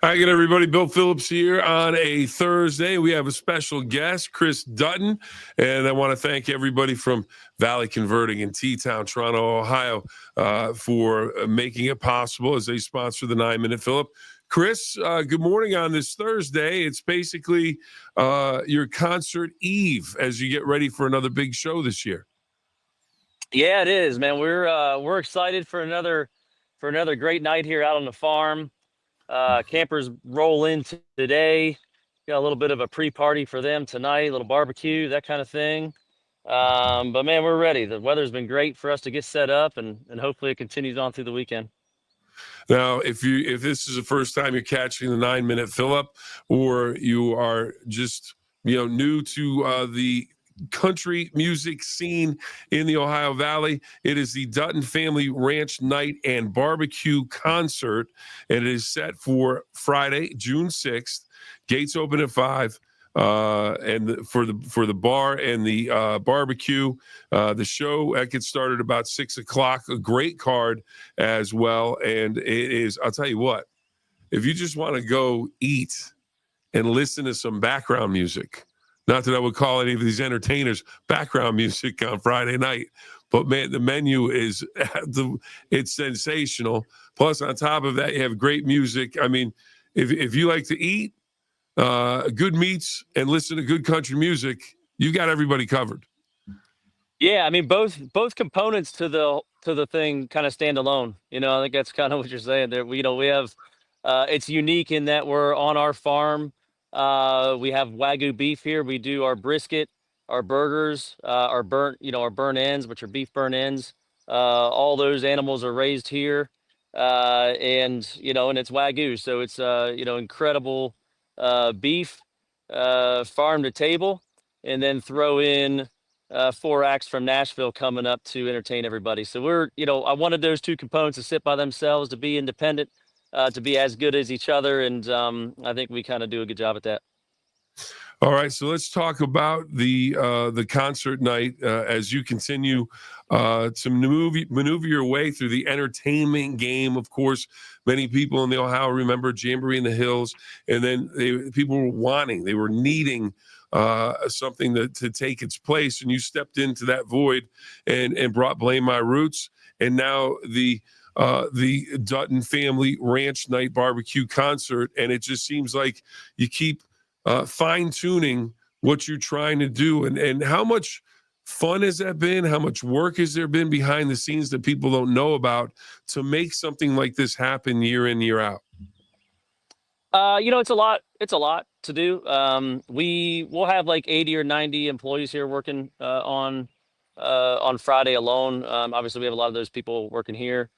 Hi again, everybody. Bill Phillips here on a Thursday. We have a special guest, Chris Dutton, and I want to thank everybody from Valley Converting in T-Town, Toronto, Ohio, for making it possible as they sponsor the 9-Minute Phill-Up. Chris, good morning on this Thursday. It's basically your concert eve as you get ready for another big show this year. Yeah, it is, man. We're excited for another great night here out on the farm. Campers roll in today. Got a little bit of a pre-party for them tonight, a little barbecue, that kind of thing. But man, we're ready. The weather's been great for us to get set up, and hopefully it continues on through the weekend. Now, if this is the first time you're catching the 9-Minute Phill-Up, or you are just new to the country music scene in the Ohio Valley, it is the Dutton Family Ranch Night and Barbecue Concert, and it is set for Friday, June 6th. Gates open at 5. And for the bar and the barbecue, the show gets started about 6 o'clock. A great card as well, and it is. I'll tell you what, if you just want to go eat and listen to some background music, not that I would call any of these entertainers background music on Friday night, but man, the menu is it's sensational. Plus, on top of that, you have great music. I mean, if you like to eat good meats and listen to good country music, you got everybody covered. Yeah, I mean both components to the thing kind of stand alone. I think that's kind of what you're saying there. We have it's unique in that we're on our farm. We have Wagyu beef here. We do our brisket, our burgers, our burnt ends, which are beef burnt ends. All those animals are raised here, and it's Wagyu, so it's incredible beef, farm to table, and then throw in 4 acts from Nashville coming up to entertain everybody. So I wanted those two components to sit by themselves, to be independent, to be as good as each other, and I think we kind of do a good job at that. All right, so let's talk about the concert night as you continue to maneuver your way through the entertainment game. Of course, many people in the Ohio remember Jamboree in the Hills, and then people were needing something to take its place, and you stepped into that void and brought Blame My Roots, and now the Dutton Family Ranch Night Barbecue Concert, and it just seems like you keep fine-tuning what you're trying to do. And how much fun has that been? How much work has there been behind the scenes that people don't know about to make something like this happen year in, year out? It's a lot. It's a lot to do. We'll have like 80 or 90 employees here working on Friday alone. Obviously, we have a lot of those people working here.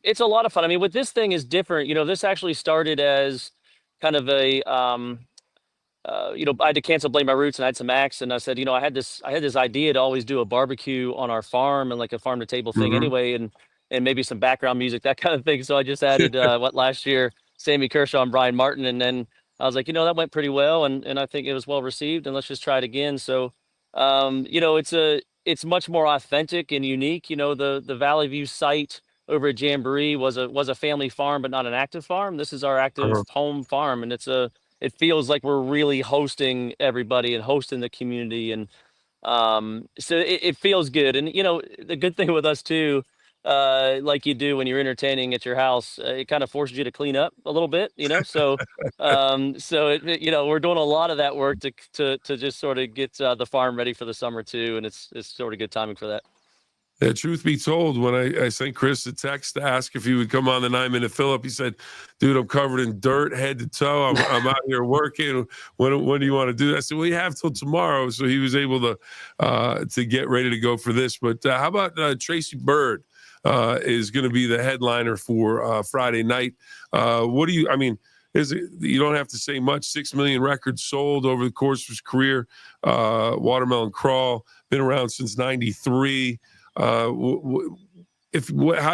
It's a lot of fun. I mean, what this thing is different. This actually started as kind of I had to cancel Blame My Roots, and I had some acts, and I said, I had this idea to always do a barbecue on our farm and like a farm to table thing Mm-hmm. anyway, and maybe some background music, that kind of thing. So I just added last year, Sammy Kershaw and Brian Martin, and then I was like, that went pretty well, and I think it was well received, and let's just try it again. So, it's much more authentic and unique. The Valley View site over at Jamboree was a family farm, but not an active farm. This is our active home farm, and it feels like we're really hosting everybody and hosting the community, and so it feels good. And the good thing with us too, like you do when you're entertaining at your house, it kind of forces you to clean up a little bit. So we're doing a lot of that work to just sort of get the farm ready for the summer too, and it's sort of good timing for that. Yeah, truth be told, when I sent Chris a text to ask if he would come on the 9-Minute Phill-Up, he said, "Dude, I'm covered in dirt head to toe. I'm out here working. When do you want to do that?" I said, "Well, you have till tomorrow." So he was able to get ready to go for this. But how about Tracy Byrd is going to be the headliner for Friday night? I mean, you don't have to say much. 6 million records sold over the course of his career. Watermelon Crawl, been around since '93. How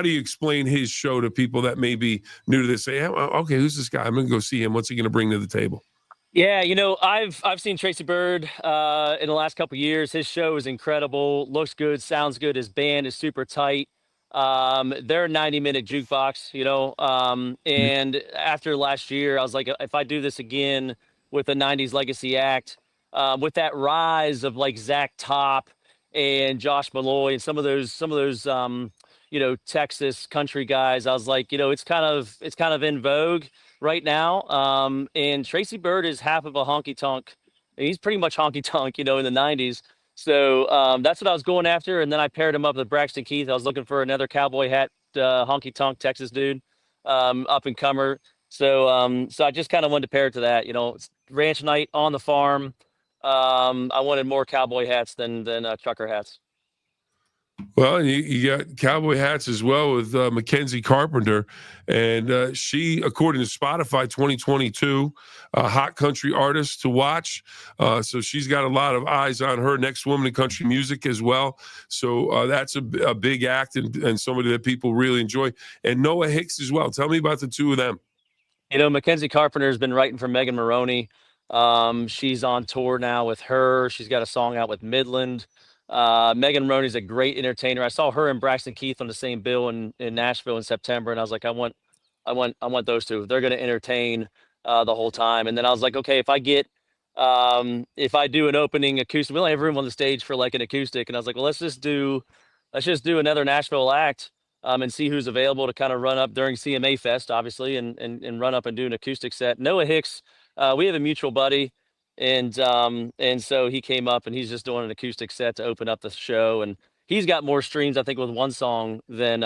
do you explain his show to people that may be new to this? Say, okay, who's this guy? I'm going to go see him. What's he going to bring to the table? Yeah, I've seen Tracy Byrd in the last couple of years. His show is incredible, looks good, sounds good. His band is super tight. They're a 90-minute jukebox, and after last year, I was like, if I do this again with a 90s legacy act, with that rise of like Zach Top and Josh Malloy and some of those Texas country guys, I was like, it's kind of in vogue right now. And Tracy Bird is half of a honky tonk. He's pretty much honky tonk, in the 90s. So that's what I was going after, and then I paired him up with Braxton Keith. I was looking for another cowboy hat, honky tonk Texas dude, up and comer. So I just kind of wanted to pair it to that. It's ranch night on the farm. I wanted more cowboy hats than trucker hats. Well, you got cowboy hats as well with Mackenzie Carpenter, and she, according to Spotify 2022, a hot country artist to watch. So she's got a lot of eyes on her, next woman in country music as well. So that's a big act and somebody that people really enjoy. And Noah Hicks as well. Tell me about the two of them. Mackenzie Carpenter has been writing for Megan Maroney. She's on tour now with her. She's got a song out with Midland. Megan Maroney's a great entertainer. I saw her and Braxton Keith on the same bill in Nashville in September, and I was like, I want those two. They're going to entertain the whole time. And then I was like, okay, if I do an opening acoustic, we only have room on the stage for like an acoustic, and I was like, well, let's just do another Nashville act, and see who's available to kind of run up during CMA Fest, obviously, and run up and do an acoustic set. Noah Hicks, we have a mutual buddy. And so he came up and he's just doing an acoustic set to open up the show, and he's got more streams, I think, with one song than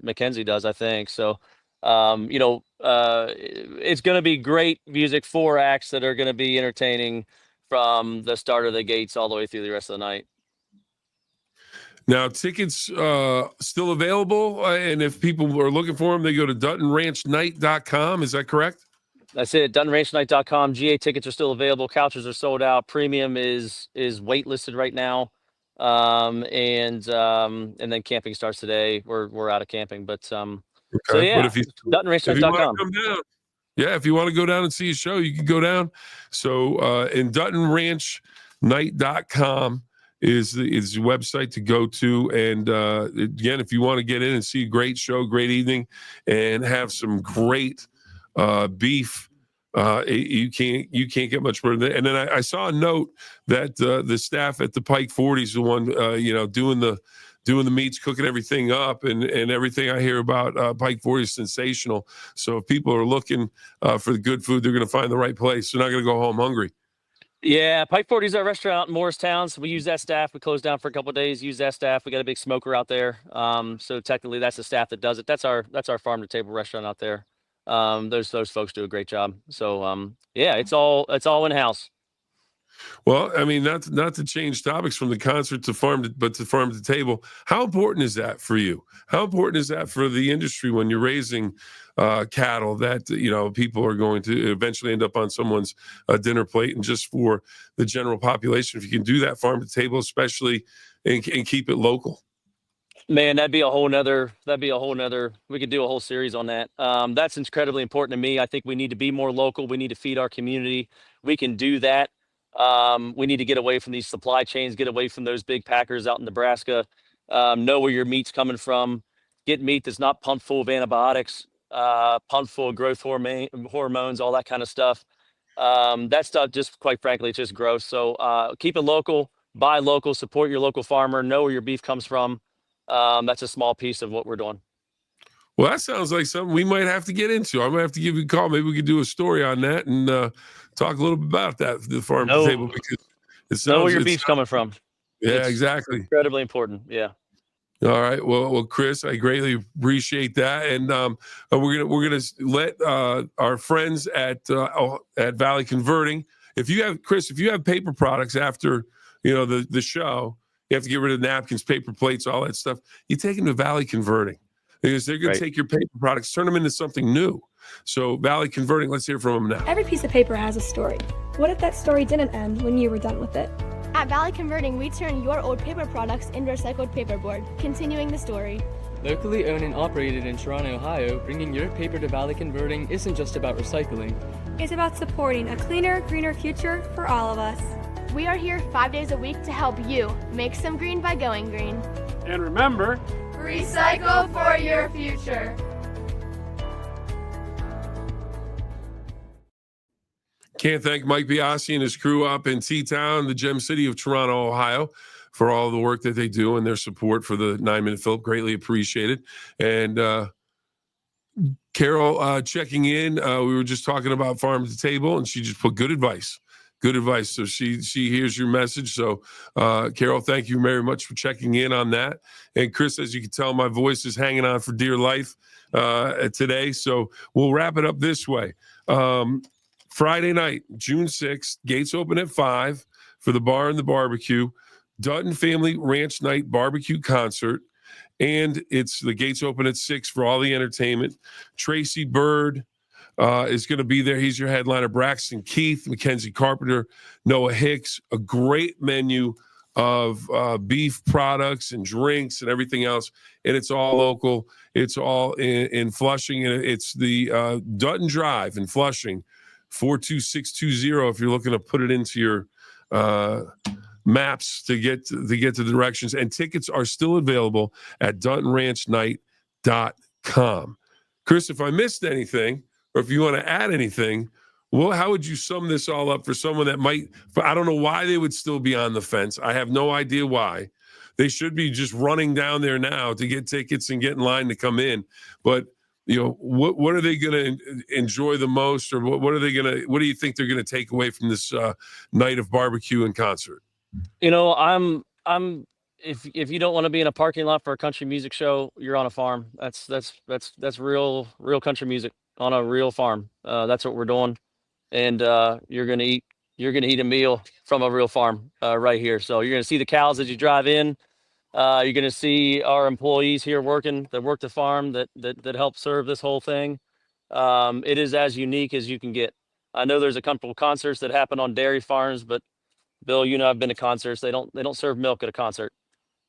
Mackenzie does, I think. So it's going to be great music, 4 acts that are going to be entertaining from the start of the gates all the way through the rest of the night. Now, tickets still available, and if people are looking for them, they go to DuttonRanchNight.com. Is that correct? That's it. DuttonRanchNight.com. GA tickets are still available. Couches are sold out. Premium is waitlisted right now, and then camping starts today. We're out of camping, but okay. So yeah, but if you DuttonRanchNight.com. If you want to go down and see a show, you can go down. So in DuttonRanchNight.com is the website to go to, and again, if you want to get in and see a great show, great evening, and have some great beef, you can't get much better than that. And then I saw a note that the staff at the Pike 40 is the one doing the meats, cooking everything up, and everything I hear about Pike 40 is sensational. So if people are looking for the good food, they're going to find the right place. They're not going to go home hungry. Yeah, Pike 40 is our restaurant in Morristown. So we use that staff. We closed down for a couple of days. Use that staff. We got a big smoker out there. So technically, that's the staff that does it. That's our farm to table restaurant out there. Those folks do a great job. So yeah, it's all in house. Well, I mean, not to change topics from the concert to farm to table. How important is that for you? How important is that for the industry when you're raising cattle that people are going to eventually end up on someone's dinner plate? And just for the general population, if you can do that farm to table, especially, and keep it local. Man, that'd be a whole nother, we could do a whole series on that. That's incredibly important to me. I think we need to be more local. We need to feed our community. We can do that. We need to get away from these supply chains, get away from those big packers out in Nebraska, know where your meat's coming from, get meat that's not pumped full of antibiotics, pumped full of growth hormones, all that kind of stuff. That stuff, just quite frankly, it's just gross. So keep it local, buy local, support your local farmer, know where your beef comes from. That's a small piece of what we're doing. Well, that sounds like something we might have to get into. I might have to give you a call. Maybe we could do a story on that and talk a little bit about that, the farm to table, because it sounds, know where your beef's coming from. Yeah, exactly. Incredibly important. Yeah. All right. Well, Chris, I greatly appreciate that, and we're gonna let our friends at Valley Converting. If you have paper products after the show, you have to get rid of napkins, paper plates, all that stuff. You take them to Valley Converting, because they're going to take your paper products, turn them into something new. So Valley Converting, let's hear from them now. Every piece of paper has a story. What if that story didn't end when you were done with it? At Valley Converting, we turn your old paper products into recycled paperboard, continuing the story. Locally owned and operated in Toronto, Ohio, bringing your paper to Valley Converting isn't just about recycling. It's about supporting a cleaner, greener future for all of us. We are here 5 days a week to help you make some green by going green. And remember, recycle for your future. Can't thank Mike Biasi and his crew up in T-Town, the gem city of Toronto, Ohio, for all the work that they do and their support for the 9-Minute Phill-Up. Greatly appreciated. And Carol checking in. We were just talking about Farm to Table, and she just put good advice. Good advice. So she hears your message. So, Carol, thank you very much for checking in on that. And Chris, as you can tell, my voice is hanging on for dear life today. So we'll wrap it up this way. Friday night, June 6th, gates open at 5 for the bar and the barbecue. Dutton Family Ranch Night Barbecue Concert. And it's the gates open at 6 for all the entertainment. Tracy Bird is going to be there. He's your headliner. Braxton Keith, Mackenzie Carpenter, Noah Hicks. A great menu of beef products and drinks and everything else. And it's all local. It's all in Flushing. And it's the Dutton Drive in Flushing, 42620 if you're looking to put it into your maps to get to the directions. And tickets are still available at DuttonRanchNight.com. Chris, if I missed anything, or if you want to add anything, well, how would you sum this all up for someone that might, I don't know why they would still be on the fence. I have no idea why. They should be just running down there now to get tickets and get in line to come in. But what are they going to enjoy the most, or what do you think they're going to take away from this night of barbecue and concert? I'm if you don't want to be in a parking lot for a country music show, you're on a farm. That's real country music on a real farm. That's what we're doing, and you're gonna eat a meal from a real farm right here. So you're gonna see the cows as you drive in. You're gonna see our employees here working that work the farm that help serve this whole thing. It is as unique as you can get. I know there's a couple concerts that happen on dairy farms, but Bill, I've been to concerts. They don't serve milk at a concert.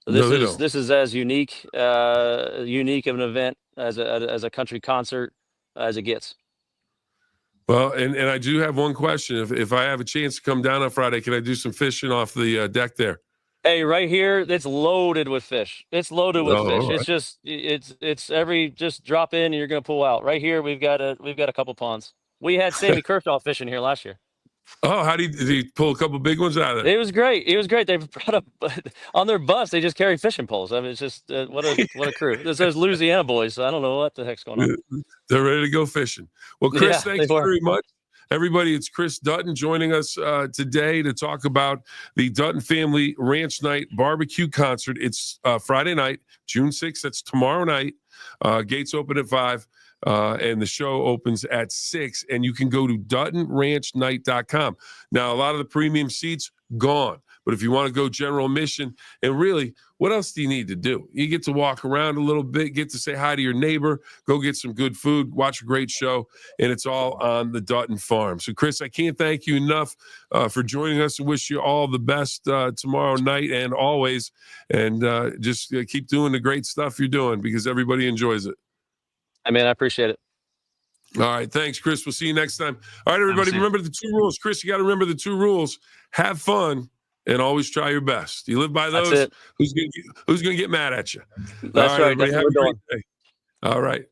So this is as unique of an event as a country concert as it gets. Well, and I do have one question. If I have a chance to come down on Friday, can I do some fishing off the deck there? Hey, right here, it's loaded with fish. It's loaded with fish. Right. It's just just drop in and you're gonna pull out. Right here, we've got a couple ponds. We had Sammy Kershaw fishing here last year. Oh, did he pull a couple big ones out of there? It was great. They brought up on their bus. They just carry fishing poles. I mean, it's just what a crew. There's those Louisiana boys. So I don't know what the heck's going on. They're ready to go fishing. Well, Chris, thanks they were. very much. Everybody, it's Chris Dutton joining us today to talk about the Dutton Family Ranch Night Barbecue Concert. It's Friday night, June 6th. That's tomorrow night. Gates open at 5. And the show opens at 6, and you can go to DuttonRanchNight.com. Now, a lot of the premium seats gone, but if you want to go general admission, and really, what else do you need to do? You get to walk around a little bit, get to say hi to your neighbor, go get some good food, watch a great show, and it's all on the Dutton farm. So, Chris, I can't thank you enough for joining us, and wish you all the best tomorrow night and always, and just keep doing the great stuff you're doing because everybody enjoys it. I mean, I appreciate it. All right. Thanks, Chris. We'll see you next time. All right, everybody, remember the 2 rules. Chris, you got to remember the 2 rules. Have fun and always try your best. You live by those, who's going to get mad at you? That's all right, right. everybody, have a great day. All right.